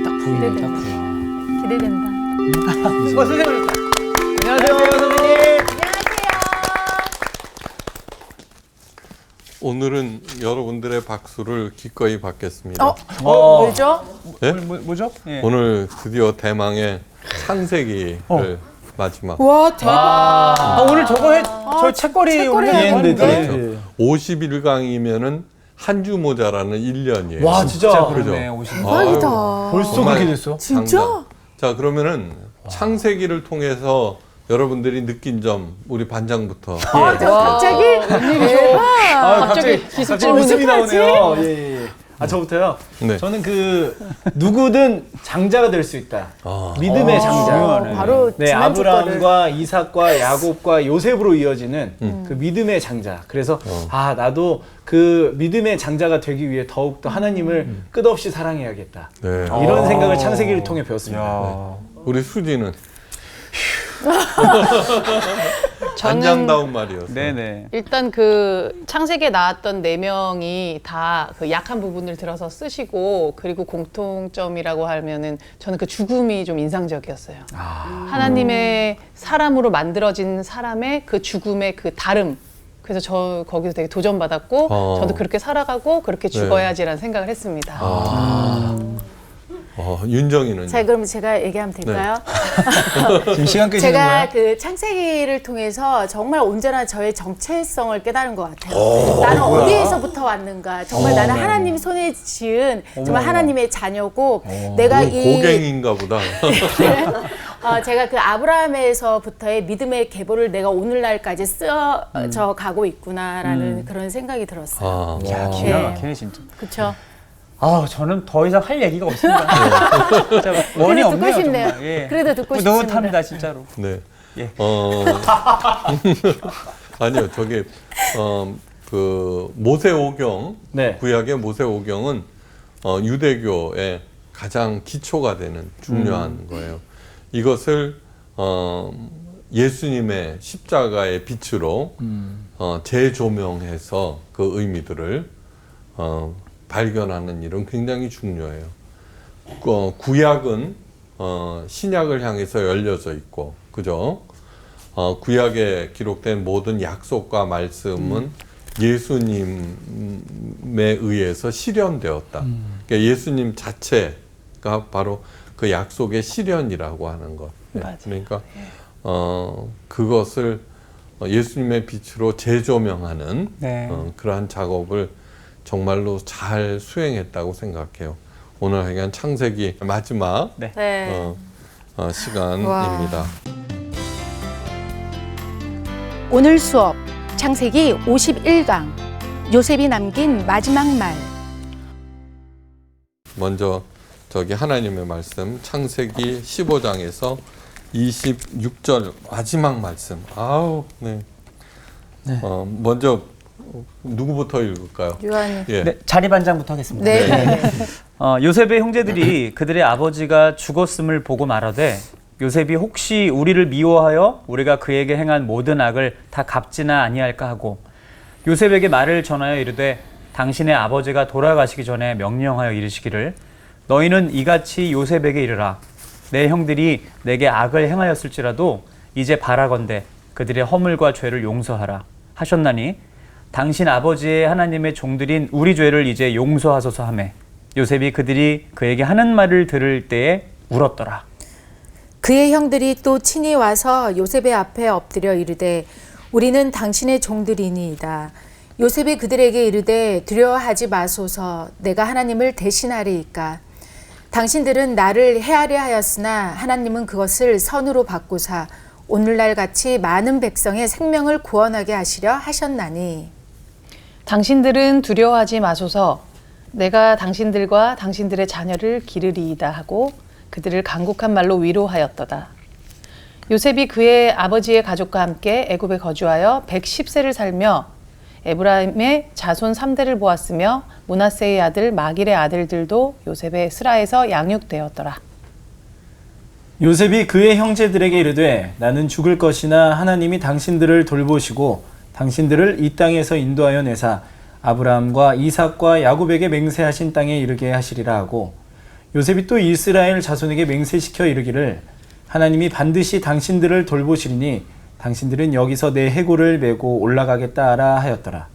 부인을 땄구나. 기대된다. 선생님. 안녕하세요, 선생님. 오늘은 여러분들의 박수를 기꺼이 받겠습니다. 왜죠? 네? 뭐죠? 예. 오늘 드디어 대망의 창세기를 마지막 와 대박. 오늘 저거 저 책거리 책거리 올리는데 51강이면은 한 주 모자라는 1년이에요. 와, 진짜. 그죠? 그러네. 50. 대박이다. 벌써 정말 그렇게 됐어? 진짜? 장난. 자, 그러면은 창세기를 통해서 여러분들이 느낀 점 우리 반장부터. 갑자기? 갑자기 웃음이 나오네요. 예, 예. 저부터요? 네. 저는 누구든 장자가 될 수 있다. 믿음의 장자. 바로 네, 지난주 거를. 아브라함과 이삭과 야곱과 요셉으로 이어지는 그 믿음의 장자. 그래서 나도 그 믿음의 장자가 되기 위해 더욱더 하나님을 끝없이 사랑해야겠다. 네. 이런 생각을 창세기를 통해 배웠습니다. 야. 우리 수지는 저는 반장다운 말이었어요. 네네. 일단 그 창세기에 나왔던 4명이 다 그 약한 부분을 들어서 쓰시고, 그리고 공통점이라고 하면은 저는 그 죽음이 좀 인상적이었어요. 하나님의 사람으로 만들어진 사람의 그 죽음의 그 다름. 그래서 저 거기서 되게 도전받았고 저도 그렇게 살아가고 그렇게 죽어야지라는 생각을 했습니다. 윤정이는 자, 그럼 제가 얘기하면 될까요? 지금 시간 끄시는 제가 거야? 그 창세기를 통해서 정말 온전한 저의 정체성을 깨달은 것 같아요. 나는 어디에서부터 왔는가? 정말 나는 하나님 손에 지은 정말 하나님의 자녀고 내가 고갱인가 보다. 제가 그 아브라함에서부터의 믿음의 계보를 내가 오늘날까지 쓰어져 가고 있구나라는 그런 생각이 들었어요. 야, 기가 막히네 진짜. 그렇죠. 저는 더 이상 할 얘기가 없습니다. 진짜 원이 그래도 없네요. 듣고 싶네요. 정말. 예. 그래도 듣고 싶습니다. 노릇합니다 진짜로. 네. 예. 아니요, 저기 그 모세오경, 네. 구약의 모세오경은 유대교의 가장 기초가 되는 중요한 거예요. 이것을 예수님의 십자가의 빛으로 재조명해서 그 의미들을 발견하는 일은 굉장히 중요해요. 구약은 신약을 향해서 열려져 있고, 그죠? 구약에 기록된 모든 약속과 말씀은 예수님에 의해서 실현되었다. 그러니까 예수님 자체가 바로 그 약속의 실현이라고 하는 것. 맞아요. 그러니까 그것을 예수님의 빛으로 재조명하는 네. 그러한 작업을 정말로 잘 수행했다고 생각해요. 오늘 하여간 창세기 마지막 네. 네. 시간입니다. 오늘 수업 창세기 51강 요셉이 남긴 마지막 말. 먼저 저기 하나님의 말씀 창세기 15장에서 26절 마지막 말씀. 네. 먼저 누구부터 읽을까요? 요한이. 예. 네, 자리 반장부터 하겠습니다. 네. 요셉의 형제들이 그들의 아버지가 죽었음을 보고 말하되 요셉이 혹시 우리를 미워하여 우리가 그에게 행한 모든 악을 다 갚지나 아니할까 하고 요셉에게 말을 전하여 이르되 당신의 아버지가 돌아가시기 전에 명령하여 이르시기를 너희는 이같이 요셉에게 이르라 내 형들이 내게 악을 행하였을지라도 이제 바라건대 그들의 허물과 죄를 용서하라 하셨나니 당신 아버지의 하나님의 종들인 우리 죄를 이제 용서하소서 하매 요셉이 그들이 그에게 하는 말을 들을 때에 울었더라. 그의 형들이 또 친히 와서 요셉의 앞에 엎드려 이르되 우리는 당신의 종들이니이다. 요셉이 그들에게 이르되 두려워하지 마소서 내가 하나님을 대신하리이까. 당신들은 나를 해하려 하였으나 하나님은 그것을 선으로 바꾸사 오늘날 같이 많은 백성의 생명을 구원하게 하시려 하셨나니. 당신들은 두려워하지 마소서. 내가 당신들과 당신들의 자녀를 기르리이다 하고 그들을 간곡한 말로 위로하였도다. 요셉이 그의 아버지의 가족과 함께 애굽에 거주하여 110세를 살며 에브라임의 자손 3대를 보았으며 므낫세의 아들 마길의 아들들도 요셉의 스라에서 양육되었더라. 요셉이 그의 형제들에게 이르되 나는 죽을 것이나 하나님이 당신들을 돌보시고 당신들을 이 땅에서 인도하여 내사 아브라함과 이삭과 야곱에게 맹세하신 땅에 이르게 하시리라 하고 요셉이 또 이스라엘 자손에게 맹세시켜 이르기를 하나님이 반드시 당신들을 돌보시리니 당신들은 여기서 내 해골을 메고 올라가겠다 하라 하였더라.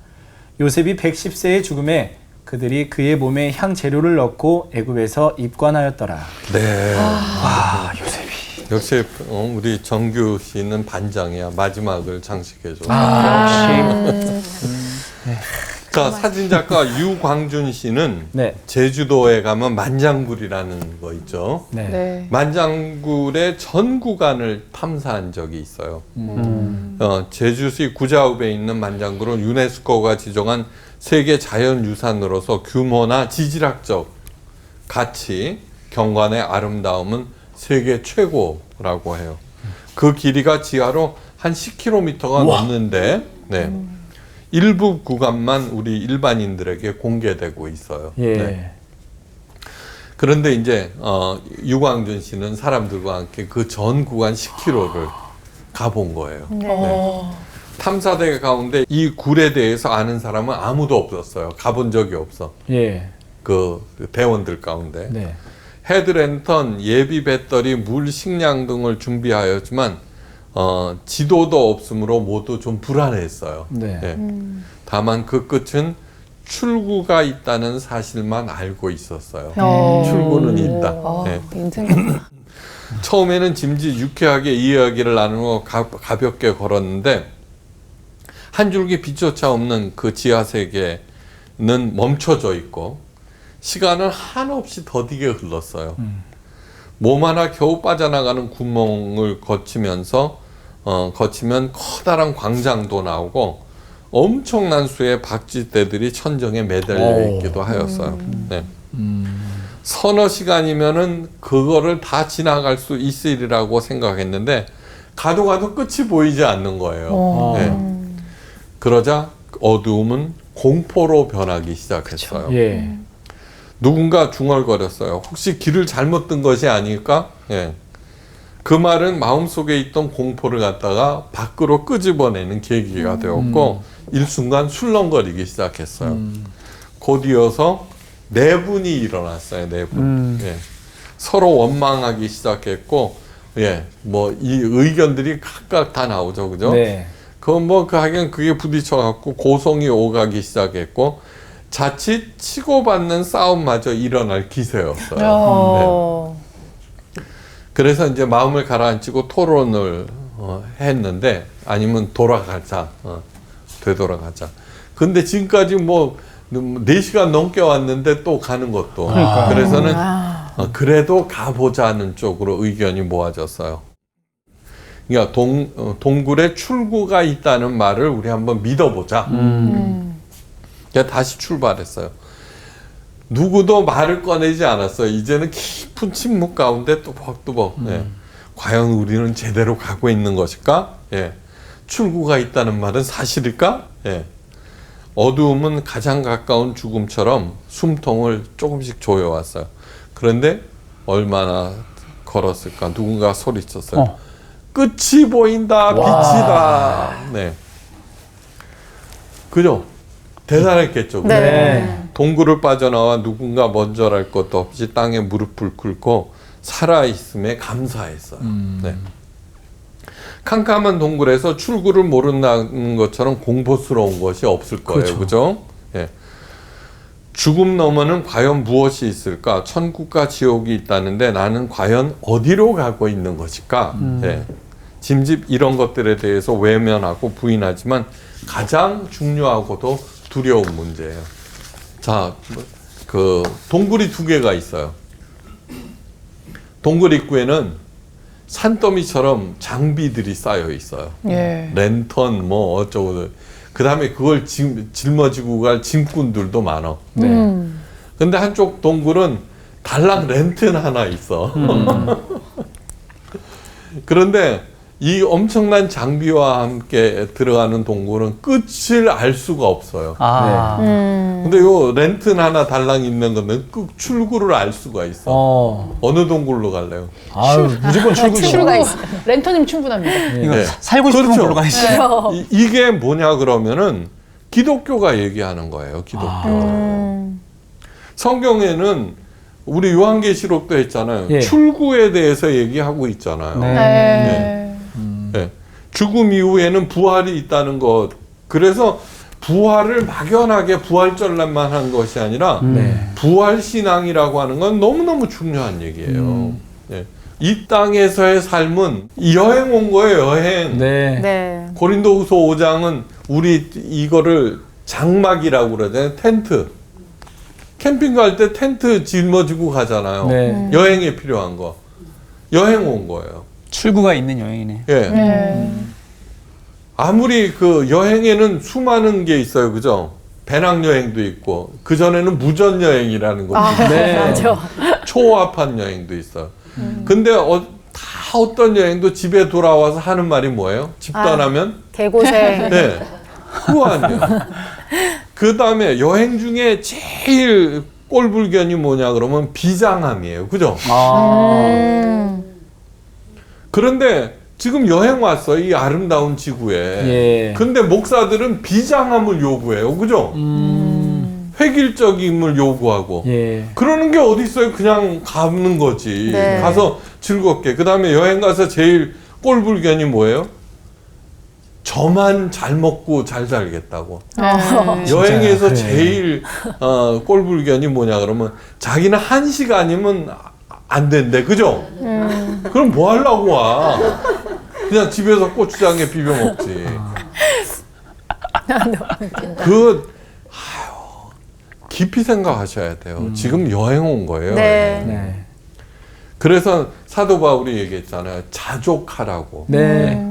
요셉이 110세의 죽음에 그들이 그의 몸에 향 재료를 넣고 애굽에서 입관하였더라. 네. 아, 요셉이. 역시 우리 정규 씨는 반장이야. 마지막을 장식해줘. 자, 사진작가 유광준 씨는 네. 제주도에 가면 만장굴이라는 거 있죠. 네. 네. 만장굴의 전 구간을 탐사한 적이 있어요. 제주시 구자읍에 있는 만장굴은 유네스코가 지정한 세계 자연유산으로서 규모나 지질학적 가치, 경관의 아름다움은 세계 최고라고 해요. 그 길이가 지하로 한 10km가 넘는데, 네. 일부 구간만 우리 일반인들에게 공개되고 있어요. 예. 네. 그런데 이제 유광준 씨는 사람들과 함께 그 전 구간 10km를 가본 거예요. 네. 탐사대 가운데 이 굴에 대해서 아는 사람은 아무도 없었어요. 가본 적이 없어. 예. 그 대원들 가운데. 네. 헤드랜턴, 예비 배터리, 물, 식량 등을 준비하였지만 지도도 없으므로 모두 좀 불안했어요. 네. 예. 다만 그 끝은 출구가 있다는 사실만 알고 있었어요. 출구는 있다. 예. 인생. 처음에는 짐짓 유쾌하게 이야기를 나누고 가볍게 걸었는데 한 줄기 빛조차 없는 그 지하 세계는 멈춰져 있고 시간은 한없이 더디게 흘렀어요. 몸 하나 겨우 빠져나가는 구멍을 거치면 커다란 광장도 나오고 엄청난 수의 박쥐떼들이 천정에 매달려 있기도 하였어요. 네. 서너 시간이면은 그거를 다 지나갈 수 있으리라고 생각했는데 가도 끝이 보이지 않는 거예요. 네. 그러자 어두움은 공포로 변하기 시작했어요. 예. 누군가 중얼거렸어요. 혹시 길을 잘못 든 것이 아닐까? 예. 그 말은 마음속에 있던 공포를 갖다가 밖으로 끄집어내는 계기가 되었고 일순간 술렁거리기 시작했어요. 곧 이어서 네 분이 일어났어요. 네 분. 예. 서로 원망하기 시작했고, 예, 뭐 이 의견들이 각각 다 나오죠, 그죠? 네. 하긴 그게 부딪혀갖고 고성이 오가기 시작했고, 자칫 치고받는 싸움마저 일어날 기세였어요. 네. 그래서 이제 마음을 가라앉히고 토론을 했는데, 아니면 돌아가자, 되돌아가자. 근데 지금까지 뭐 4시간 넘게 왔는데 또 가는 것도. 그래서는 그래도 가보자는 쪽으로 의견이 모아졌어요. 그러니까 동굴에 출구가 있다는 말을 우리 한번 믿어보자. 그래서 다시 출발했어요. 누구도 말을 꺼내지 않았어요. 이제는 깊은 침묵 가운데 또벅또벅. 예. 과연 우리는 제대로 가고 있는 것일까? 예. 출구가 있다는 말은 사실일까? 예. 어두움은 가장 가까운 죽음처럼 숨통을 조금씩 조여왔어요. 그런데 얼마나 걸었을까? 누군가 소리쳤어요. 끝이 보인다, 빛이다. 네. 그죠? 대단했겠죠. 그죠? 네. 동굴을 빠져나와 누군가 먼저랄 것도 없이 땅에 무릎을 꿇고 살아있음에 감사했어요. 네. 캄캄한 동굴에서 출구를 모른다는 것처럼 공포스러운 것이 없을 거예요. 그죠? 예. 죽음 너머는 과연 무엇이 있을까? 천국과 지옥이 있다는데 나는 과연 어디로 가고 있는 것일까? 예. 짐짓 이런 것들에 대해서 외면하고 부인하지만 가장 중요하고도 두려운 문제예요. 자, 그 동굴이 2개가 있어요. 동굴 입구에는 산더미처럼 장비들이 쌓여 있어요. 예. 랜턴 뭐 어쩌고. 그 다음에 그걸 짊어지고 갈 짐꾼들도 많아. 네. 근데 한쪽 동굴은 달랑 랜턴 하나 있어. 그런데 이 엄청난 장비와 함께 들어가는 동굴은 끝을 알 수가 없어요. 근데 요 랜턴 하나 달랑 있는 거는 그 출구를 알 수가 있어. 어느 동굴로 갈래요? 아유, 무조건 출구가 있어. 랜턴이면 충분합니다. 이거 네. 살고 싶으면 그렇죠. 걸로 가야죠. 이게 뭐냐 그러면은 기독교가 얘기하는 거예요. 기독교. 성경에는 우리 요한계시록도 했잖아요. 예. 출구에 대해서 얘기하고 있잖아요. 네. 네. 죽음 이후에는 부활이 있다는 것. 그래서 부활을 막연하게 부활절날만 한 것이 아니라 네. 부활신앙이라고 하는 건 너무너무 중요한 얘기예요. 네. 이 땅에서의 삶은 여행 온 거예요. 여행. 네. 네. 고린도후서 5장은 우리 이거를 장막이라고 그러잖아요. 텐트. 캠핑 갈 때 텐트 짊어지고 가잖아요. 네. 여행에 필요한 거. 여행 온 거예요. 출구가 있는 여행이네. 예. 아무리 그 여행에는 수많은 게 있어요. 그죠? 배낭여행도 있고, 그전에는 무전여행이라는 것도 있어요. 네. 맞아. 초합한 여행도 있어요. 근데 다 어떤 여행도 집에 돌아와서 하는 말이 뭐예요? 집 떠나면? 개고생. 네. 그거 아니에요. 그 다음에 여행 중에 제일 꼴불견이 뭐냐 그러면 비장함이에요. 그죠? 그런데 지금 여행 왔어. 이 아름다운 지구에. 예. 근데 목사들은 비장함을 요구해요. 그죠? 획일적임을 요구하고. 예. 그러는 게 어디 있어요? 그냥 가는 거지. 네. 가서 즐겁게. 그 다음에 여행 가서 제일 꼴불견이 뭐예요? 저만 잘 먹고 잘 살겠다고. 여행에서 그래. 제일 꼴불견이 뭐냐 그러면 자기는 1시간이면 안 된대. 그죠? 그럼 뭐 하려고 와? 그냥 집에서 고추장에 비벼 먹지. 깊이 생각하셔야 돼요. 지금 여행 온 거예요. 네. 네. 그래서 사도 바울이 얘기했잖아요. 자족하라고. 네.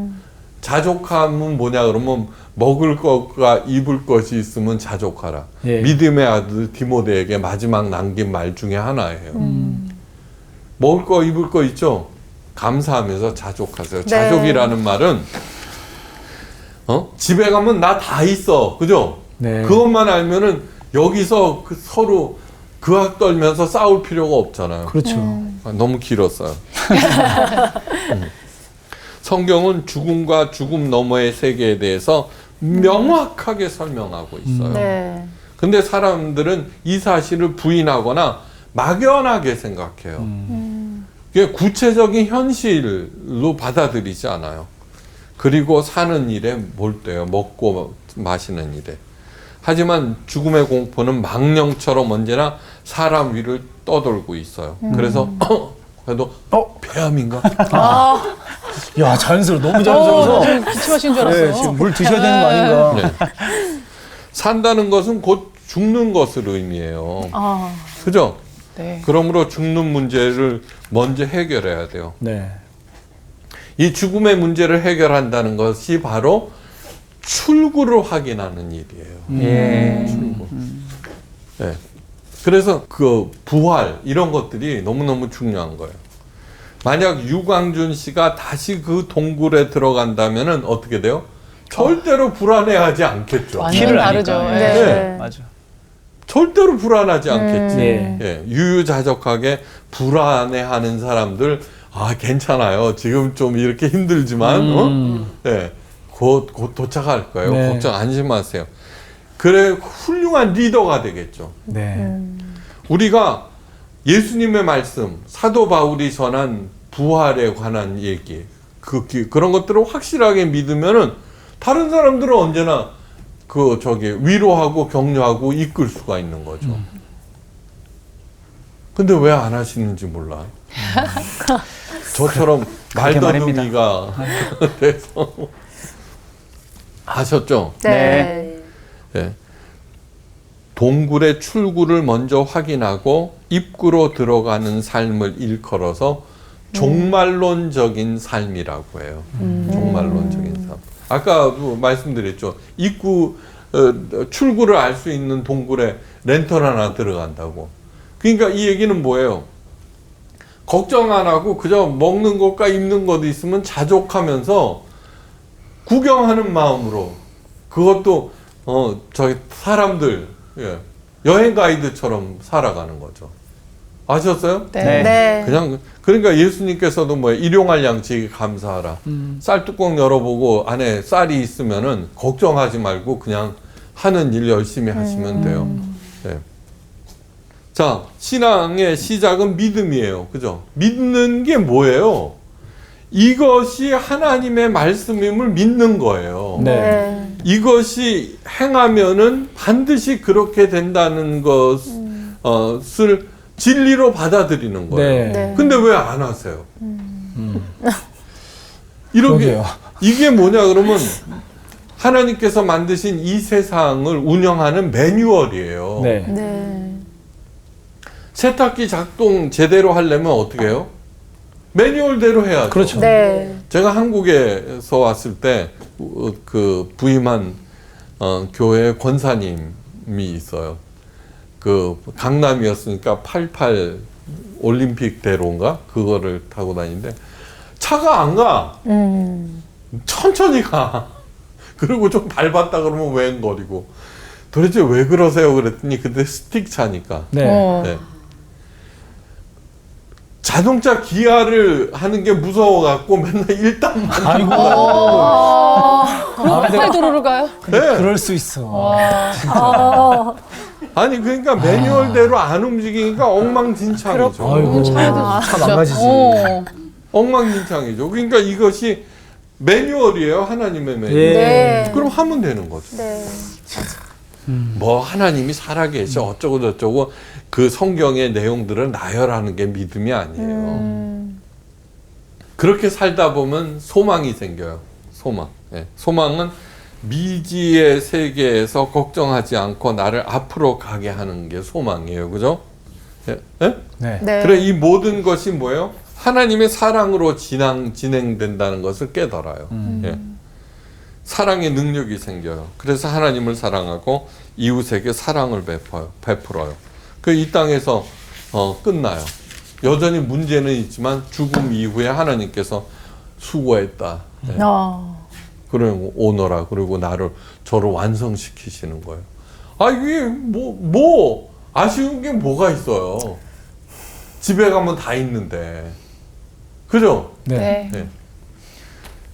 자족함은 뭐냐 그러면 먹을 것과 입을 것이 있으면 자족하라. 예. 믿음의 아들 디모데에게 마지막 남긴 말 중에 하나예요. 먹을 거 입을 거 있죠? 감사하면서 자족하세요. 네. 자족이라는 말은 집에 가면 나 다 있어. 그죠? 네. 그것만 알면은 여기서 서로 그악 떨면서 싸울 필요가 없잖아요. 그렇죠. 너무 길었어요. 성경은 죽음과 죽음 너머의 세계에 대해서 명확하게 설명하고 있어요. 네. 근데 사람들은 이 사실을 부인하거나 막연하게 생각해요. 이게 구체적인 현실로 받아들이지 않아요. 그리고 사는 일에 몰두해요. 먹고 마시는 일에. 하지만 죽음의 공포는 망령처럼 언제나 사람 위를 떠돌고 있어요. 그래서 그래도 폐암인가? 야, 자연스러워. 너무 자연스러워서. 기침하신 줄 알았어. 네, 지금 물 드셔야 되는 거 아닌가. 네. 산다는 것은 곧 죽는 것을 의미해요. 그죠? 네. 그러므로 죽는 문제를 먼저 해결해야 돼요. 네. 이 죽음의 문제를 해결한다는 것이 바로 출구를 확인하는 일이에요. 예. 출구. 네. 그래서 그 부활 이런 것들이 너무너무 중요한 거예요. 만약 유광준 씨가 다시 그 동굴에 들어간다면은 어떻게 돼요? 절대로 불안해하지 않겠죠. 완전 키를 다르죠. 아니까. 예. 네. 맞아. 절대로 불안하지 않겠지. 네. 예, 유유자적하게 불안해하는 사람들 괜찮아요. 지금 좀 이렇게 힘들지만 예, 곧 도착할 거예요. 네. 걱정 안심하세요. 그래 훌륭한 리더가 되겠죠. 네. 우리가 예수님의 말씀, 사도 바울이 전한 부활에 관한 얘기, 그런 것들을 확실하게 믿으면은 다른 사람들은 언제나 위로하고 격려하고 이끌 수가 있는 거죠. 근데 왜 안 하시는지 몰라요. 저처럼 말더듬이가 돼서 하셨죠. 네. 예. 동굴의 출구를 먼저 확인하고 입구로 들어가는 삶을 일컬어서 종말론적인 삶이라고 해요. 종말론적인 삶. 아까도 말씀드렸죠. 출구를 알 수 있는 동굴에 랜턴 하나 들어간다고. 그러니까 이 얘기는 뭐예요? 걱정 안 하고 그저 먹는 것과 입는 것 있으면 자족하면서 구경하는 마음으로 그것도 사람들 여행 가이드처럼 살아가는 거죠. 아셨어요? 네. 네. 그러니까 예수님께서도 일용할 양식에 감사하라. 쌀뚜껑 열어보고 안에 쌀이 있으면은 걱정하지 말고 그냥 하는 일 열심히 하시면 돼요. 네. 자, 신앙의 시작은 믿음이에요. 그죠? 믿는 게 뭐예요? 이것이 하나님의 말씀임을 믿는 거예요. 네. 이것이 행하면은 반드시 그렇게 된다는 것을 진리로 받아들이는 거예요. 네. 근데 왜 안 하세요? 이렇게 그러게요. 이게 뭐냐 그러면 하나님께서 만드신 이 세상을 운영하는 매뉴얼이에요. 네. 네. 세탁기 작동 제대로 하려면 어떻게 해요? 매뉴얼대로 해야죠. 그렇죠. 네. 제가 한국에서 왔을 때 그 부임한 교회 권사님이 있어요. 그 강남이었으니까 88 올림픽 대로인가 그거를 타고 다니는데 차가 안 가. 천천히 가. 그리고 좀 밟았다 그러면 웽거리고. 도대체 왜 그러세요? 그랬더니 그때 스틱 차니까. 네. 네. 자동차 기아를 하는 게 무서워갖고 맨날 1단만. 아이고. 그럼 빨리 도로를 가요? 근데 네. 그럴 수 있어. 아니 그러니까 매뉴얼대로 안 움직이니까 엉망진창이죠. 아이고. 차도 차 망가지지. 엉망진창이죠. 그러니까 이것이 매뉴얼이에요. 하나님의 매뉴얼. 예. 네. 그럼 하면 되는 거죠. 네. 뭐 하나님이 살아계셔 어쩌고 저쩌고 그 성경의 내용들을 나열하는 게 믿음이 아니에요. 그렇게 살다 보면 소망이 생겨요. 소망. 예. 소망은 미지의 세계에서 걱정하지 않고 나를 앞으로 가게 하는 게 소망이에요. 그죠? 예? 예? 네. 네. 그래 이 모든 것이 뭐예요? 하나님의 사랑으로 진행된다는 것을 깨달아요. 예. 사랑의 능력이 생겨요. 그래서 하나님을 사랑하고 이웃에게 사랑을 베풀어요. 그 이 땅에서 끝나요. 여전히 문제는 있지만 죽음 이후에 하나님께서 수고했다. 네. 그리고 오너라. 그리고 저를 완성시키시는 거예요. 아 이게 뭐 아쉬운 게 뭐가 있어요? 집에 가면 다 있는데. 그죠? 네. 네.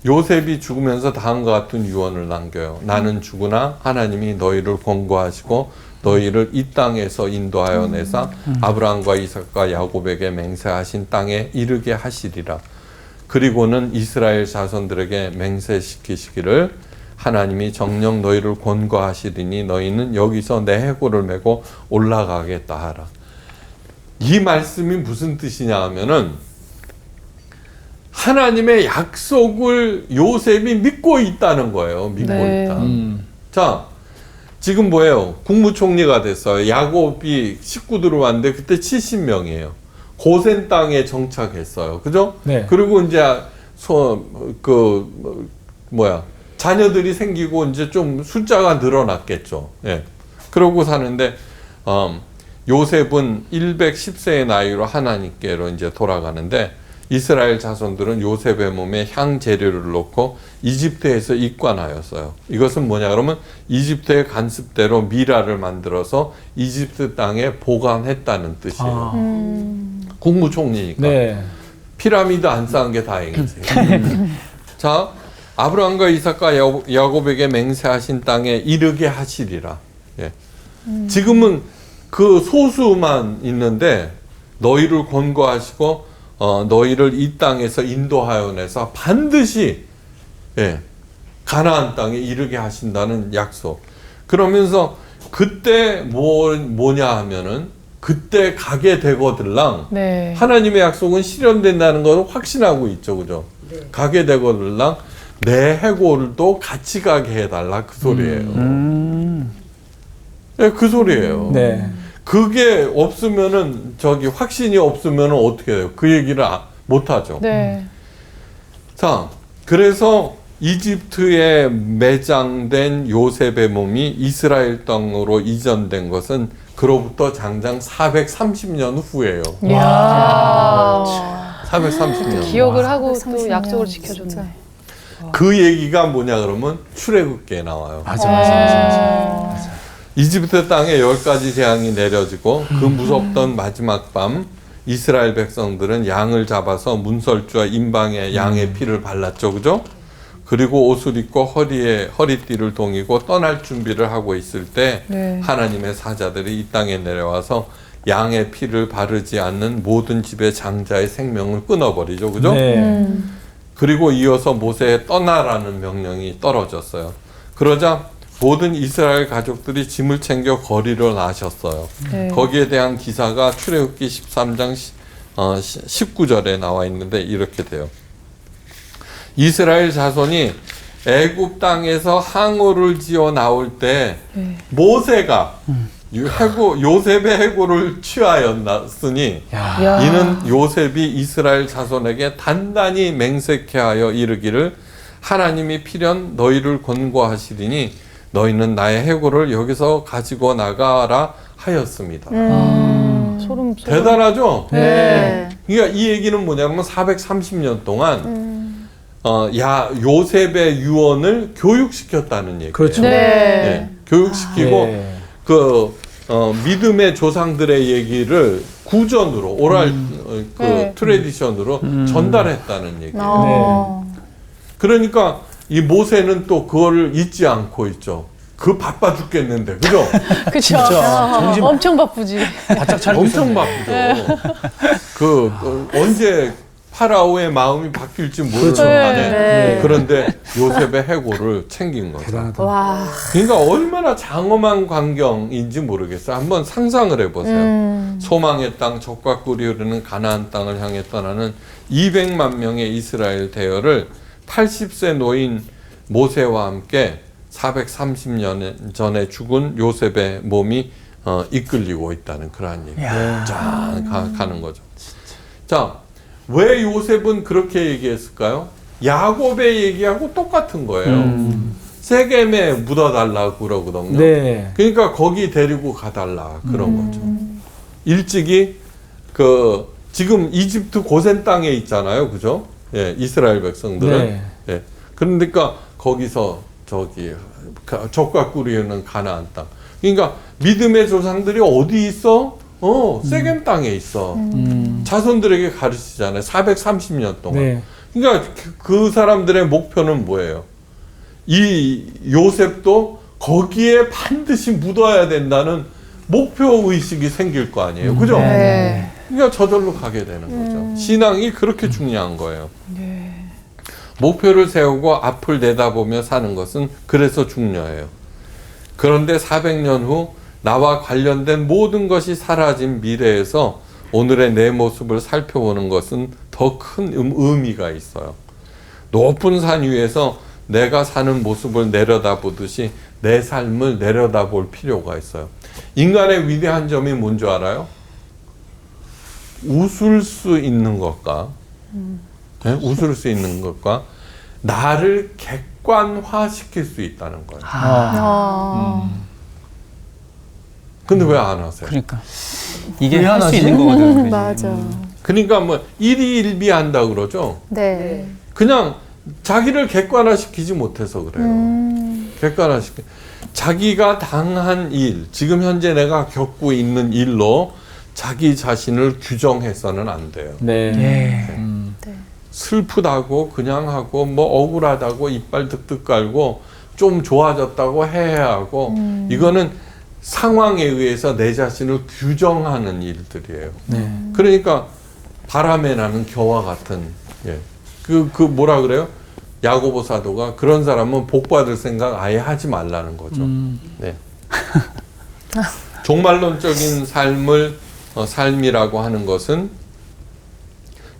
요셉이 죽으면서 다음과 같은 유언을 남겨요. 나는 죽으나 하나님이 너희를 권고하시고 너희를 이 땅에서 인도하여 내사 아브라함과 이삭과 야곱에게 맹세하신 땅에 이르게 하시리라. 그리고는 이스라엘 자손들에게 맹세시키시기를 하나님이 정녕 너희를 권고하시리니 너희는 여기서 내 해골을 메고 올라가겠다 하라. 이 말씀이 무슨 뜻이냐 하면은 하나님의 약속을 요셉이 믿고 있다는 거예요. 믿고 네. 있다. 자, 지금 뭐예요? 국무총리가 됐어요. 야곱이 식구들을 왔는데 그때 70명이에요. 고센 땅에 정착했어요. 그죠? 네. 그리고 이제 자녀들이 생기고 이제 좀 숫자가 늘어났겠죠. 예. 그러고 사는데 요셉은 110세의 나이로 하나님께로 이제 돌아가는데 이스라엘 자손들은 요셉의 몸에 향 재료를 넣고 이집트에서 입관하였어요. 이것은 뭐냐 그러면 이집트의 간습대로 미라를 만들어서 이집트 땅에 보관했다는 뜻이에요. 국무총리니까. 네. 피라미드 안 쌓은 게 다행이지. 자, 아브라함과 이삭과 야곱에게 맹세하신 땅에 이르게 하시리라. 예. 지금은 그 소수만 있는데 너희를 권고하시고 너희를 이 땅에서 인도하여 내서 반드시 가나안 땅에 이르게 하신다는 약속. 그러면서 그때 뭐냐 하면은 그때 가게 되거들랑 네. 하나님의 약속은 실현된다는 것을 확신하고 있죠. 그죠? 가게 되거들랑 내 해골도 같이 가게 해달라 그 소리예요. 네, 그 소리예요. 네. 그게 없으면은 확신이 없으면은 어떻게 해요? 그 얘기를 못 하죠. 네. 자, 그래서 이집트에 매장된 요셉의 몸이 이스라엘 땅으로 이전된 것은 그로부터 장장 430년 후예요. 이야. 430년. 기억을 하고 또 430년, 약속을 진짜. 지켜줬네. 그 얘기가 뭐냐 그러면 출애굽기에 나와요. 맞아. 이집트 땅에 10가지 재앙이 내려지고 그 무섭던 마지막 밤 이스라엘 백성들은 양을 잡아서 문설주와 임방에 양의 피를 발랐죠. 그죠? 그리고 옷을 입고 허리띠를 동이고 떠날 준비를 하고 있을 때 네. 하나님의 사자들이 이 땅에 내려와서 양의 피를 바르지 않는 모든 집의 장자의 생명을 끊어버리죠. 그죠? 네. 그리고 이어서 모세의 떠나라는 명령이 떨어졌어요. 그러자 모든 이스라엘 가족들이 짐을 챙겨 거리로 나셨어요. 네. 거기에 대한 기사가 출애굽기 13장 19절에 나와 있는데 이렇게 돼요. 이스라엘 자손이 애굽 땅에서 항우를 지어 나올 때 모세가 요셉의 해고를 취하였으니 야. 이는 요셉이 이스라엘 자손에게 단단히 맹세케 하여 이르기를 하나님이 필연 너희를 권고하시리니 너희는 나의 해고를 여기서 가지고 나가라 하였습니다. 소름. 대단하죠? 네. 그러니까 이 얘기는 뭐냐면 430년 동안 요셉의 유언을 교육시켰다는 얘기예요. 그렇죠. 네. 네, 교육시키고 네. 믿음의 조상들의 얘기를 구전으로 오랄 네. 트레디션으로 전달했다는 얘기예요. 어. 그러니까 이 모세는 또 그거를 잊지 않고 있죠. 그 바빠 죽겠는데, 그죠? 그쵸. 진짜 정신 엄청 바쁘지. 바짝 차리고 엄청 있었네. 바쁘죠. 언제 파라오의 마음이 바뀔지 모르는 그렇죠. 간에 네. 그런데 요셉의 해고를 챙긴 거죠. 대단하다. 와. 그러니까 얼마나 장엄한 광경인지 모르겠어요. 한번 상상을 해보세요. 소망의 땅, 젖과 꿀이 흐르는 가나안 땅을 향해 떠나는 200만 명의 이스라엘 대열을 80세 노인 모세와 함께 430년 전에 죽은 요셉의 몸이 이끌리고 있다는 그러한 얘기. 가는 거죠. 자, 왜 요셉은 그렇게 얘기했을까요? 야곱의 얘기하고 똑같은 거예요. 세겜에 묻어달라고 그러거든요. 네. 그러니까 거기 데리고 가달라 그런 거죠. 일찍이 지금 이집트 고센 땅에 있잖아요, 그죠? 예, 이스라엘 백성들은. 네. 예, 그러니까 거기서 젖과 꿀이 흐르는 가나안 땅. 그러니까 믿음의 조상들이 어디 있어? 세겜 땅에 있어. 자손들에게 가르치잖아요. 430년 동안. 네. 그러니까 그 사람들의 목표는 뭐예요? 이 요셉도 거기에 반드시 묻어야 된다는 목표 의식이 생길 거 아니에요. 그죠? 네. 그러니까 저절로 가게 되는 거죠. 신앙이 그렇게 중요한 거예요. 목표를 세우고 앞을 내다보며 사는 것은 그래서 중요해요. 그런데 400년 후 나와 관련된 모든 것이 사라진 미래에서 오늘의 내 모습을 살펴보는 것은 더 큰 의미가 있어요. 높은 산 위에서 내가 사는 모습을 내려다보듯이 내 삶을 내려다볼 필요가 있어요. 인간의 위대한 점이 뭔지 알아요? 웃을 수 있는 것과 네? 웃을 수 있는 것과 나를 객관화시킬 수 있다는 거예요. 근데 왜 안 하세요? 그러니까 이게 할 수 미안하지? 있는 거거든. 그지? 맞아. 그러니까 뭐 일희일비한다 그러죠. 네. 그냥 자기를 객관화시키지 못해서 그래요. 객관화시키. 자기가 당한 일, 지금 현재 내가 겪고 있는 일로 자기 자신을 규정해서는 안 돼요. 네. 예. 슬프다고 그냥 하고 뭐 억울하다고 이빨 득득 깔고 좀 좋아졌다고 해하고 이거는 상황에 의해서 내 자신을 규정하는 일들이에요. 네. 그러니까 바람에 나는 겨와 같은 그 뭐라 그래요? 야고보 사도가 그런 사람은 복 받을 생각 아예 하지 말라는 거죠. 네. 종말론적인 삶이라고 하는 것은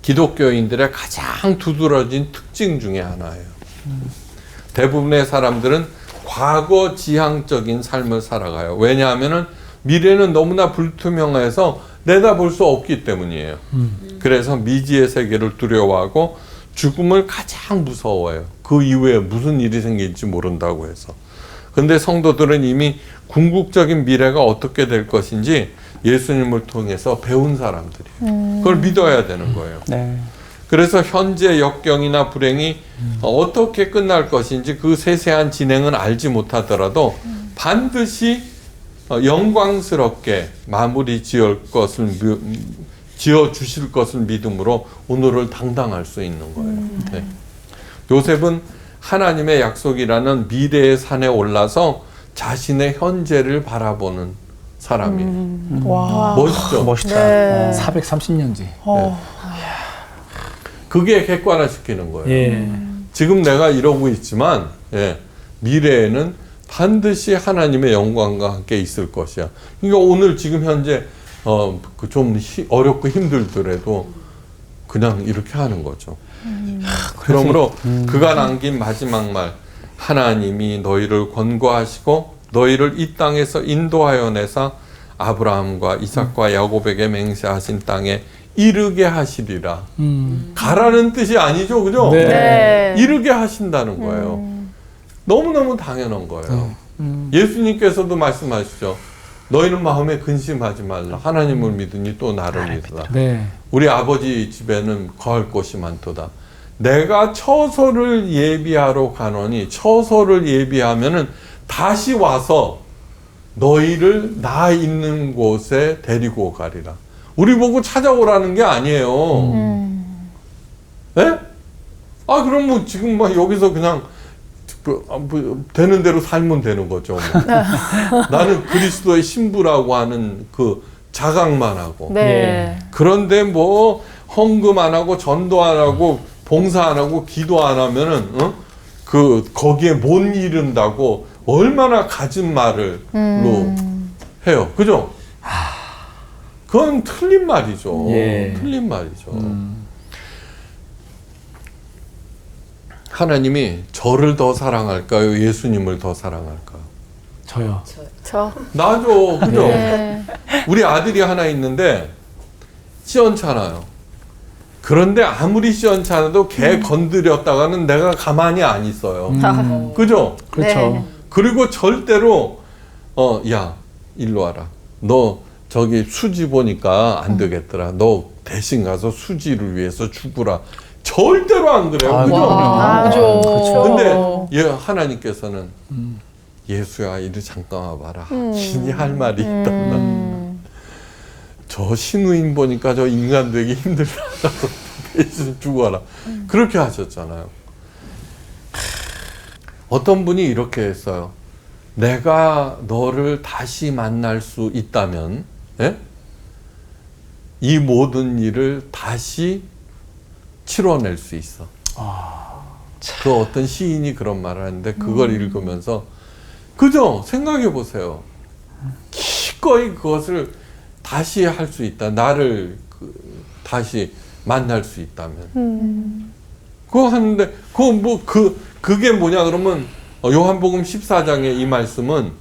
기독교인들의 가장 두드러진 특징 중에 하나예요. 대부분의 사람들은 과거 지향적인 삶을 살아가요. 왜냐하면 미래는 너무나 불투명해서 내다볼 수 없기 때문이에요. 그래서 미지의 세계를 두려워하고 죽음을 가장 무서워해요. 그 이후에 무슨 일이 생길지 모른다고 해서. 그런데 성도들은 이미 궁극적인 미래가 어떻게 될 것인지 예수님을 통해서 배운 사람들이에요. 그걸 믿어야 되는 거예요. 네. 그래서 현재 역경이나 불행이 어떻게 끝날 것인지 그 세세한 진행은 알지 못하더라도 반드시 영광스럽게 마무리 지어 주실 것을 믿음으로 오늘을 당당할 수 있는 거예요. 네. 요셉은 하나님의 약속이라는 미래의 산에 올라서 자신의 현재를 바라보는 사람이에요. 와. 멋있죠? 멋있다. 네. 430년 뒤. 그게 객관화시키는 거예요. 예. 지금 내가 이러고 있지만 미래에는 반드시 하나님의 영광과 함께 있을 것이야. 그러니까 오늘 지금 현재 좀 어렵고 힘들더라도 그냥 이렇게 하는 거죠. 그러므로 그가 남긴 마지막 말, 하나님이 너희를 권고하시고 너희를 이 땅에서 인도하여 내사 아브라함과 이삭과 야곱에게 맹세하신 땅에 이르게 하시리라. 가라는 뜻이 아니죠, 그죠? 네. 네. 이르게 하신다는 거예요. 너무너무 당연한 거예요. 예수님께서도 말씀하시죠. 너희는 마음에 근심하지 말라. 하나님을 믿으니 또 나를 믿으라. 네. 우리 아버지 집에는 거할 곳이 많도다. 내가 처소를 예비하러 가노니, 처소를 예비하면은 다시 와서 너희를 나 있는 곳에 데리고 가리라. 우리 보고 찾아오라는 게 아니에요. 예? 아, 그럼 뭐 지금 막 여기서 그냥 되는 대로 살면 되는 거죠. 뭐. 나는 그리스도의 신부라고 하는 그 자각만 하고. 네. 그런데 뭐 헌금 안 하고 전도 안 하고 봉사 안 하고 기도 안 하면은 거기에 못 이른다고 얼마나 가진 말로 해요. 그죠? 그건 틀린 말이죠. 예. 틀린 말이죠. 하나님이 저를 더 사랑할까요? 예수님을 더 사랑할까요? 저요. 저. 나죠. 그죠? 네. 우리 아들이 하나 있는데 시원찮아요. 그런데 아무리 시원찮아도 걔 건드렸다가는 내가 가만히 안 있어요. 그죠? 그렇죠. 네. 그리고 절대로 야 일로 와라. 너 저기 수지 보니까 안 되겠더라. 너 대신 가서 수지를 위해서 죽으라. 절대로 안 그래요. 아, 그죠? 그죠. 그렇죠. 근데 하나님께서는 예수야 이리 잠깐 와봐라. 신이 할 말이 있다. 저 신우인 보니까 저 인간 되기 힘들다. 대신 죽어라. 그렇게 하셨잖아요. 어떤 분이 이렇게 했어요. 내가 너를 다시 만날 수 있다면 이 모든 일을 다시 치러낼 수 있어. 그 어떤 시인이 그런 말을 하는데 그걸 읽으면서 그죠? 생각해 보세요. 기꺼이 그것을 다시 할 수 있다. 나를 다시 만날 수 있다면. 그거 하는데 그게 뭐냐 그러면 요한복음 14장의 이 말씀은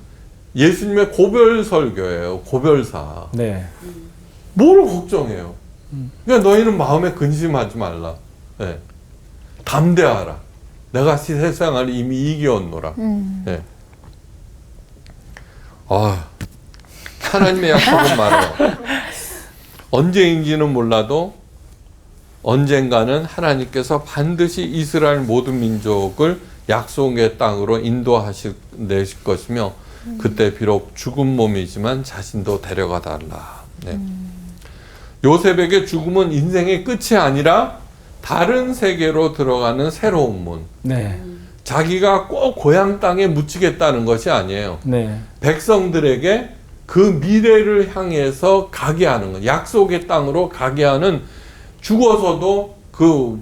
예수님의 고별 설교예요. 고별사. 네. 뭘 걱정해요? 그러니까 너희는 마음에 근심하지 말라. 네. 담대하라. 내가 세상을 이미 이기었노라. 네. 하나님의 약속은 말해요. 언제인지는 몰라도 언젠가는 하나님께서 반드시 이스라엘 모든 민족을 약속의 땅으로 인도하실 것이며 그때 비록 죽은 몸이지만 자신도 데려가 달라. 네. 요셉에게 죽음은 인생의 끝이 아니라 다른 세계로 들어가는 새로운 문. 네. 자기가 꼭 고향 땅에 묻히겠다는 것이 아니에요. 네. 백성들에게 그 미래를 향해서 가게 하는 것, 약속의 땅으로 가게 하는 죽어서도 그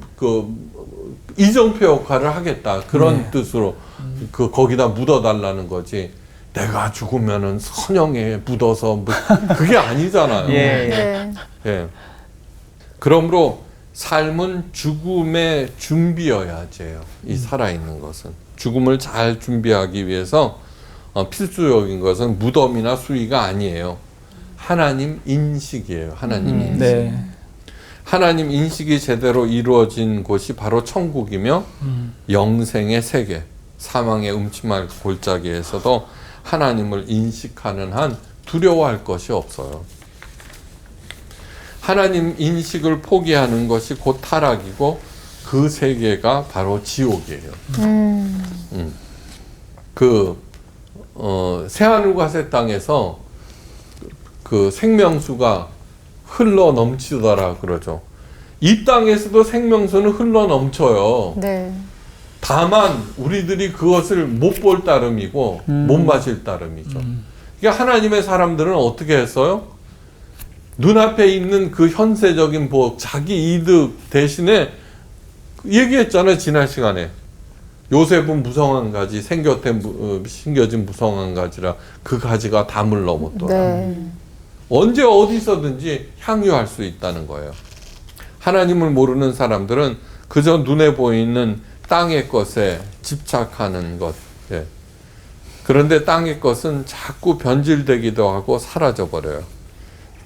이정표 역할을 하겠다 그런 뜻으로 거기다 묻어달라는 거지. 내가 죽으면은 선영에 묻어서 그게 아니잖아요. 예. 예. 그러므로 삶은 죽음의 준비여야지요. 이 살아있는 것은 죽음을 잘 준비하기 위해서 필수적인 것은 무덤이나 수위가 아니에요. 하나님 인식이에요. 하나님 인식. 네. 하나님 인식이 제대로 이루어진 곳이 바로 천국이며 영생의 세계, 사망의 음침할 골짜기에서도 하나님을 인식하는 한 두려워할 것이 없어요. 하나님 인식을 포기하는 것이 곧 타락이고 그 세계가 바로 지옥이에요. 새하늘과 새 땅에서 그 생명수가 흘러 넘치더라 그러죠. 이 땅에서도 생명수는 흘러 넘쳐요. 네. 다만 우리들이 그것을 못 볼 따름이고 못 마실 따름이죠. 그러니까 하나님의 사람들은 어떻게 했어요? 눈앞에 있는 그 현세적인 복, 자기 이득 대신에 얘기했잖아요. 지난 시간에. 요셉은 무성한 가지, 생곁에 심겨진 무성한 가지라 그 가지가 담을 넘었더라. 네. 언제 어디서든지 향유할 수 있다는 거예요. 하나님을 모르는 사람들은 그저 눈에 보이는 땅의 것에 집착하는 것. 예. 그런데 땅의 것은 자꾸 변질되기도 하고 사라져버려요.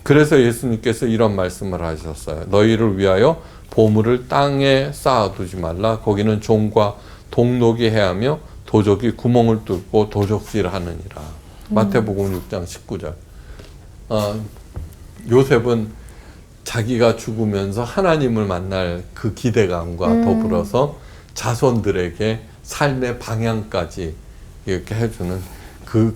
그래서 예수님께서 이런 말씀을 하셨어요. 너희를 위하여 보물을 땅에 쌓아두지 말라. 거기는 종과 동록이 해하며 도적이 구멍을 뚫고 도적질하느니라. 마태복음 6장 19절. 요셉은 자기가 죽으면서 하나님을 만날 그 기대감과 더불어서 자손들에게 삶의 방향까지 이렇게 해주는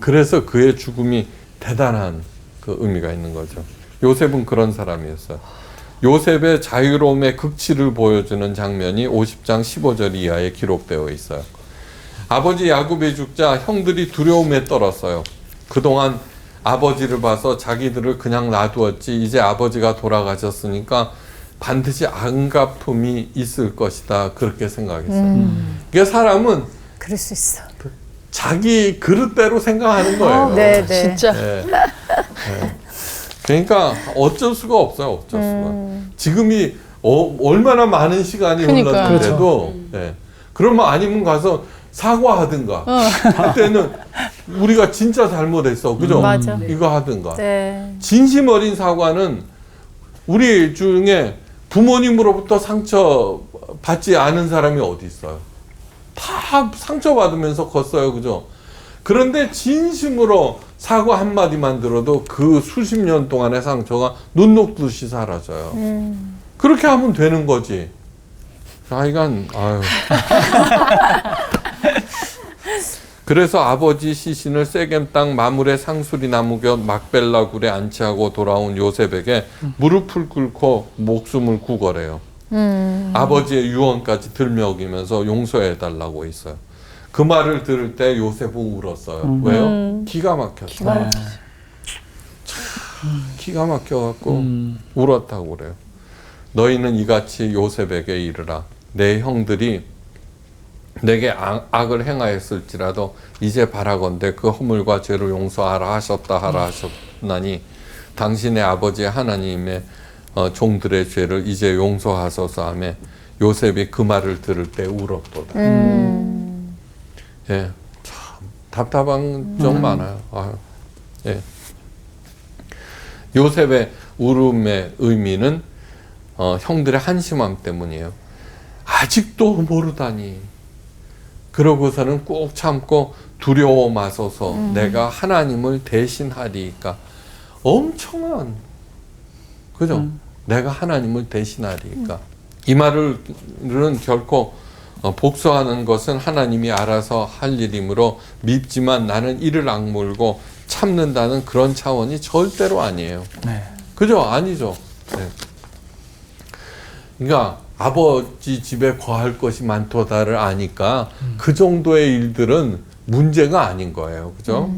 그래서 그의 죽음이 대단한 그 의미가 있는 거죠. 요셉은 그런 사람이었어요. 요셉의 자유로움의 극치를 보여주는 장면이 50장 15절 이하에 기록되어 있어요. 아버지 야곱이 죽자 형들이 두려움에 떨었어요. 그동안 아버지를 봐서 자기들을 그냥 놔두었지 이제 아버지가 돌아가셨으니까 반드시 안갚음이 있을 것이다. 그렇게 생각했어요. 그러니까 사람은 그럴 수 있어. 자기 그릇대로 생각하는 거예요. 네, 네. 진짜. 네. 네. 그러니까 어쩔 수가 없어요. 어쩔 수가. 지금이 얼마나 많은 시간이 그러니까. 흘렀는데도 네. 그러면 아니면 가서 사과하든가 그때는 우리가 진짜 잘못했어. 그죠? 맞아. 이거 하든가. 네. 진심 어린 사과는 우리 중에 부모님으로부터 상처 받지 않은 사람이 어디 있어요? 다 상처받으면서 컸어요. 그죠? 그런데 진심으로 사과 한마디만 들어도 그 수십 년 동안의 상처가 눈 녹듯이 사라져요. 그렇게 하면 되는 거지. 하여간, 아유. 그래서 아버지 시신을 세겜 땅 마물의 상수리 나무 곁 막벨라 굴에 안치하고 돌아온 요셉에게 무릎을 꿇고 목숨을 구걸해요. 아버지의 유언까지 들먹이면서 용서해달라고 있어요. 그 말을 들을 때 요셉은 울었어요. 왜요? 기가 막혔어요. 기가 막혀갖고 울었다고 그래요. 너희는 이같이 요셉에게 이르라. 내 형들이 내게 악을 행하였을지라도 이제 바라건대 그 허물과 죄를 용서하라 하셨다 하라 하셨나니 당신의 아버지 하나님의 종들의 죄를 이제 용서하소서 하며 요셉이 그 말을 들을 때 울었도다. 예, 참 답답한 점 많아요. 아유, 예. 요셉의 울음의 의미는 형들의 한심함 때문이에요. 아직도 모르다니. 그러고서는 꾹 참고 두려워 마소서 내가 하나님을 대신하리까. 엄청난, 그죠? 내가 하나님을 대신하리까. 이 말은 결코 복수하는 것은 하나님이 알아서 할 일이므로 밉지만 나는 이를 악물고 참는다는 그런 차원이 절대로 아니에요. 네. 그죠? 아니죠. 네. 그러니까 아버지 집에 거할 것이 많도다를 아니까 그 정도의 일들은 문제가 아닌 거예요. 그죠?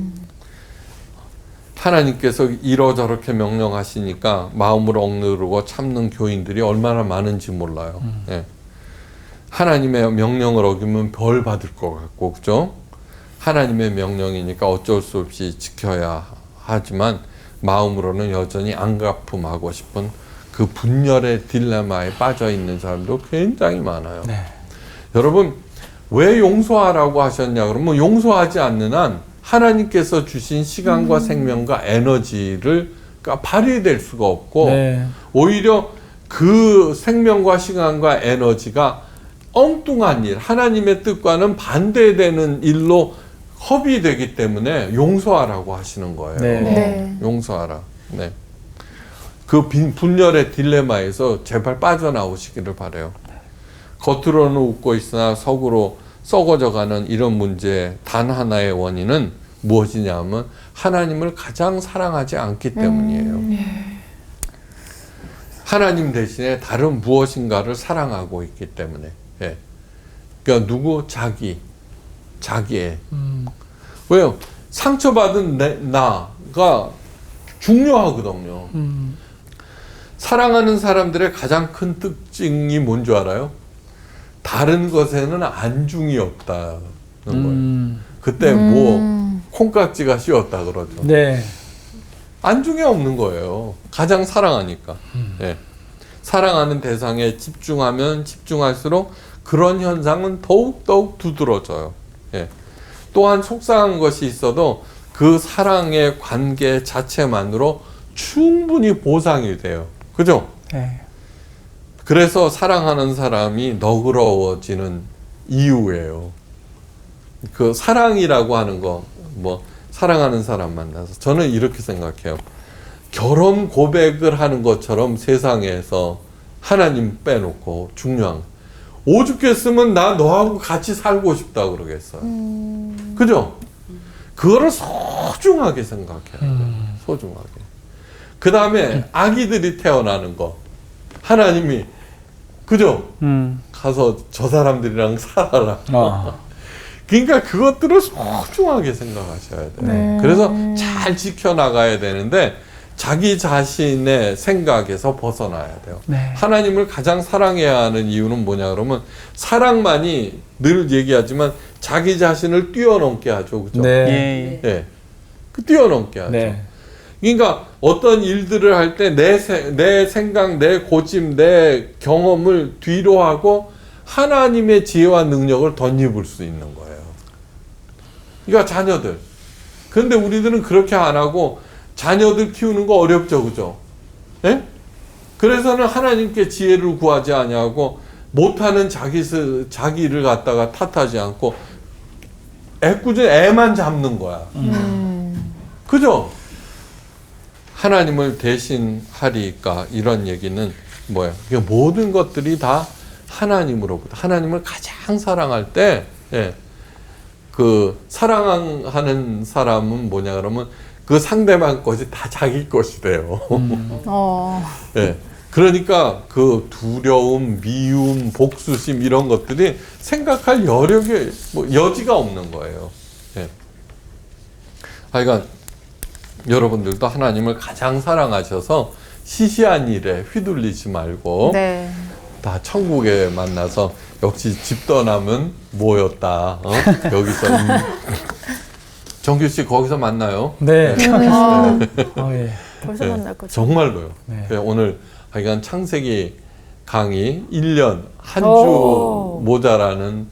하나님께서 이러저렇게 명령하시니까 마음을 억누르고 참는 교인들이 얼마나 많은지 몰라요. 예. 하나님의 명령을 어기면 벌 받을 것 같고, 그죠? 하나님의 명령이니까 어쩔 수 없이 지켜야 하지만 마음으로는 여전히 안갚음하고 싶은 그 분열의 딜레마에 빠져 있는 사람도 굉장히 많아요. 네. 여러분, 왜 용서하라고 하셨냐? 그러면 용서하지 않는 한 하나님께서 주신 시간과 생명과 에너지를 발휘될 수가 없고 네. 오히려 그 생명과 시간과 에너지가 엉뚱한 일, 하나님의 뜻과는 반대되는 일로 허비되기 때문에 용서하라고 하시는 거예요. 네. 네. 용서하라. 네. 그 분열의 딜레마에서 제발 빠져나오시기를 바라요. 겉으로는 웃고 있으나 속으로 썩어져가는 이런 문제의 단 하나의 원인은 무엇이냐면 하나님을 가장 사랑하지 않기 때문이에요. 하나님 대신에 다른 무엇인가를 사랑하고 있기 때문에. 예. 그러니까 누구? 자기의. 왜요? 상처받은 사랑가 중요하거든요. 사랑하는 사람들의 가장 큰 특징이 뭔 줄 알아요? 다른 것에는 안중이 없다는 거예요. 그때 뭐 콩깍지가 씌었다 그러죠. 네. 안중에 없는 거예요. 가장 사랑하니까. 예. 사랑하는 대상에 집중하면 집중할수록 그런 현상은 더욱더욱 두드러져요. 예. 또한 속상한 것이 있어도 그 사랑의 관계 자체만으로 충분히 보상이 돼요. 그죠? 네. 그래서 사랑하는 사람이 너그러워지는 이유예요. 그 사랑이라고 하는 거, 뭐, 사랑하는 사람 만나서. 저는 이렇게 생각해요. 결혼 고백을 하는 것처럼 세상에서 하나님 빼놓고 중요한 거. 오죽했으면 나 너하고 같이 살고 싶다 그러겠어요. 그죠? 그거를 소중하게 생각해야 돼요. 소중하게. 그 다음에 아기들이 태어나는 거. 하나님이, 그죠? 가서 저 사람들이랑 살아라. 그러니까 그것들을 소중하게 생각하셔야 돼요. 네. 그래서 잘 지켜나가야 되는데 자기 자신의 생각에서 벗어나야 돼요. 네. 하나님을 가장 사랑해야 하는 이유는 뭐냐 그러면 사랑만이 늘 얘기하지만 자기 자신을 뛰어넘게 하죠. 그죠? 네. 예. 그 뛰어넘게 하죠. 네. 그러니까 어떤 일들을 할 때 내 생각, 내 고집, 내 경험을 뒤로 하고 하나님의 지혜와 능력을 덧입을 수 있는 거예요. 그러니까 자녀들. 근데 우리들은 그렇게 안 하고 자녀들 키우는 거 어렵죠. 그죠? 예? 그래서는 하나님께 지혜를 구하지 아니하고 못하는 자기를 갖다가 탓하지 않고 애꿎은 애만 잡는 거야. 그죠? 하나님을 대신하리까 이런 얘기는 뭐예요? 모든 것들이 다 하나님으로부터 하나님을 가장 사랑할 때 예, 그 사랑하는 사람은 뭐냐 그러면 그 상대방 것이 다 자기 것이 돼요. 예, 그러니까 그 두려움, 미움, 복수심 이런 것들이 생각할 여력이 뭐 여지가 없는 거예요. 예. 그러니까 여러분들도 하나님을 가장 사랑하셔서 시시한 일에 휘둘리지 말고 네. 다 천국에 만나서 역시 집 떠나면 뭐였다. 여기서 정규 씨 거기서 만나요. 네. 네. 예. 벌써 만날 거죠. 정말로요. 네. 오늘 하여간 창세기 강의 1년 한 주 오. 모자라는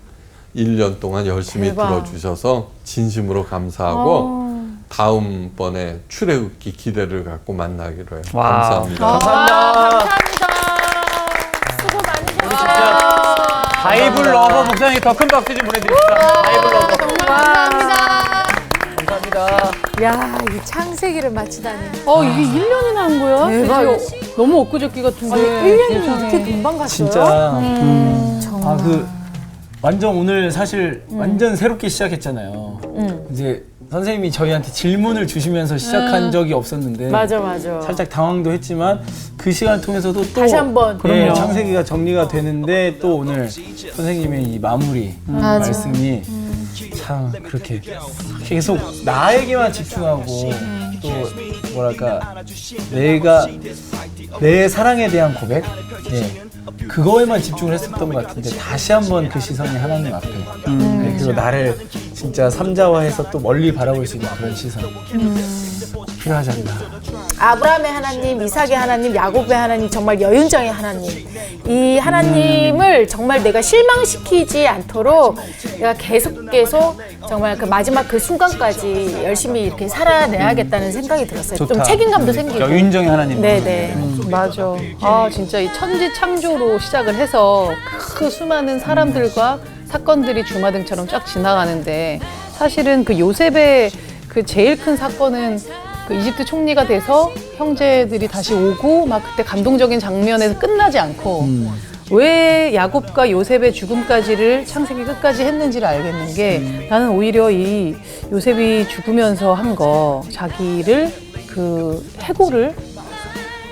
1년 동안 열심히 대박. 들어주셔서 진심으로 감사하고 다음번에 출애굽기 기대를 갖고 만나기로 해요. 와. 감사합니다. 감사합니다. 수고 많으셨어요. 바이블 러버 목사님 더 큰 박수 좀 보내드립시다. 바이블 러버. 감사합니다. 감사합니다. 야, 이 창세기를 마치다니. 이게 1년이나 한 거야? 대박. 진짜 너무 엊그저께 같은데. 아니, 1년이 세상에. 이렇게 금방 갔어요? 진짜. 정말. 완전 오늘 사실 완전 새롭게 시작했잖아요. 이제 선생님이 저희한테 질문을 주시면서 시작한 적이 없었는데 맞아. 살짝 당황도 했지만 그 시간을 통해서도 또 다시 한번. 예, 그럼요. 창세기가 정리가 되는 또 오늘 선생님의 이 마무리 맞아. 말씀이 참 그렇게 계속 나에게만 집중하고 또 뭐랄까 내 사랑에 대한 고백 그거에만 집중을 했었던 것 같은데 다시 한번 그 시선이 하나님 앞에 네, 그리고 나를 진짜 삼자화해서 또 멀리 바라볼 수 있는 그런 시선 필요하지 않나. 아브라함의 하나님, 이삭의 하나님, 야곱의 하나님, 정말 여윤정의 하나님. 이 하나님을 정말 내가 실망시키지 않도록 내가 계속 정말 그 마지막 그 순간까지 열심히 이렇게 살아내야겠다는 생각이 들었어요. 좀 좋다. 책임감도 생기고. 여윤정의 하나님. 네네. 맞아. 진짜 이 천지 창조로 시작을 해서 그 수많은 사람들과 사건들이 주마등처럼 쫙 지나가는데 사실은 그 요셉의 그 제일 큰 사건은 그 이집트 총리가 돼서 형제들이 다시 오고 막 그때 감동적인 장면에서 끝나지 않고 왜 야곱과 요셉의 죽음까지를 창세기 끝까지 했는지를 알겠는 게 나는 오히려 이 요셉이 죽으면서 한 거 자기를 그 해골을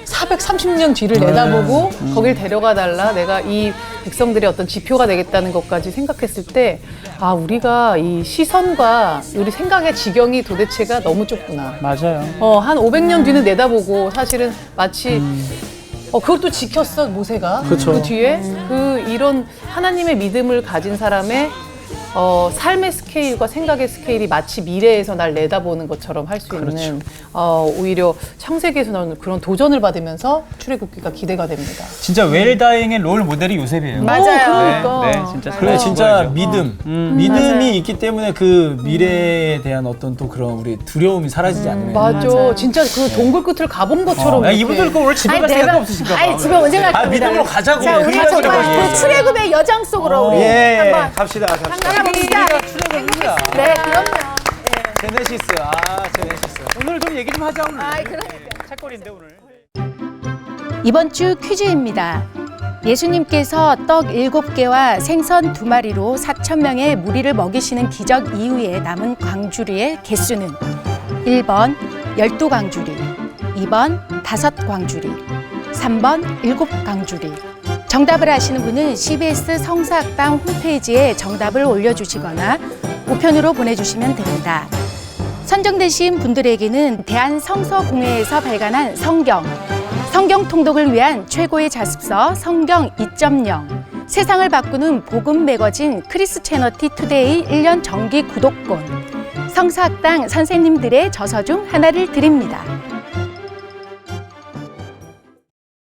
430년 뒤를 내다보고 거길 데려가 달라. 내가 이 백성들의 어떤 지표가 되겠다는 것까지 생각했을 때, 아, 우리가 이 시선과 우리 생각의 지경이 도대체가 너무 좁구나. 맞아요. 한 500년 뒤는 내다보고 사실은 마치 그것도 지켰어 모세가. 그쵸. 그 뒤에 이런 하나님의 믿음을 가진 사람의 삶의 스케일과 생각의 스케일이 마치 미래에서 날 내다보는 것처럼 할 수 있는 오히려 창세기에서 나오는 그런 도전을 받으면서 출애굽기가 기대가 됩니다. 진짜 웰다잉의 롤 모델이 요셉이에요. 맞아요. 그러니까. 네, 진짜 그래 진짜 보여줘. 믿음이 맞아요. 있기 때문에 그 미래에 대한 어떤 또 그런 우리 두려움이 사라지지 않는 거예요. 맞아. 진짜 그 동굴 끝을 가본 것처럼. 야, 이렇게. 이분들 거 오늘 집에 갈 생각 없으신가 봐. 아니 집에 언제 갈 겁니다. 믿음으로 가자고. 자, 우리 그래가지고 정말 가자고. 그 출애굽의 여정 속으로 우리 예, 한번 갑시다. 나가봅시다. 출애굽입니다. 네, 그럼요. 제네시스. 제네시스. 오늘 좀 얘기 좀 하자 오늘. 아, 그러니까. 책거리인데 오늘. 이번 주 퀴즈입니다. 예수님께서 떡 7개와 생선 2마리로 4,000명의 무리를 먹이시는 기적 이후에 남은 광주리의 개수는 1번 12광주리, 2번 5광주리, 3번 7광주리. 정답을 아시는 분은 CBS 성사학당 홈페이지에 정답을 올려주시거나 우편으로 보내주시면 됩니다. 선정되신 분들에게는 대한성서공회에서 발간한 성경 통독을 위한 최고의 자습서 성경 2.0, 세상을 바꾸는 복음 매거진 크리스채너티 투데이 1년 정기 구독권, 성사학당 선생님들의 저서 중 하나를 드립니다.